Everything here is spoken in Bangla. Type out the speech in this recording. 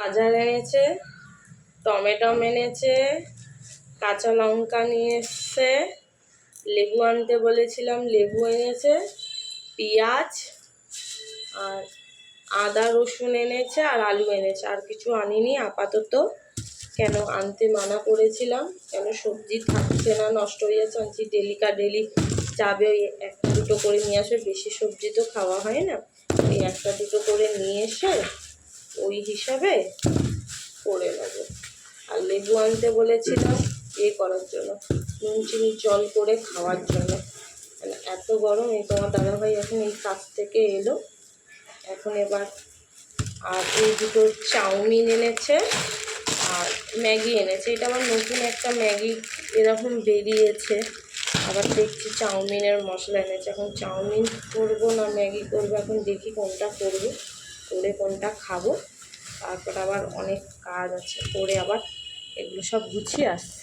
গাজর এনেছে, টমেটো এনেছে, কাঁচা লঙ্কা নিয়ে এসছে, লেবু আনতে বলেছিলাম লেবু এনেছে, পেঁয়াজ আর আদা রসুন এনেছে, আর আলু এনেছে। আর কিছু আনিনি আপাতত, কেন আনতে মানা করেছিলাম, কেন সবজি থাকছে না, নষ্ট হয়ে যাচ্ছে। আনছি ডেলি যাবে, ওই একটা দুটো করে নিয়ে আসবে, বেশি সবজি তো খাওয়া হয় না, এই একটা দুটো করে নিয়ে এসে ওই হিসাবে করে নেবো। আর লেবু আনতে বলেছিলাম করার জন্য, নুন চিনি জল করে খাওয়ার জন্য। মানে এত গরম। এই তোমার দাদাভাই এখন এই কাজ থেকে এলো, এখন এবার। আর এই দুটো চাউমিন এনেছে আর ম্যাগি এনেছে। এটা আবার নতুন একটা ম্যাগি এরকম বেরিয়েছে, আবার দেখছি চাউমিনের মশলা এনেছে। এখন চাউমিন করবো না ম্যাগি করবো, এখন দেখি কোনটা করবো, করে কোনটা খাবো। তারপর আবার অনেক কাজ আছে, করে আবার এগুলো সব গুছিয়ে আসছে।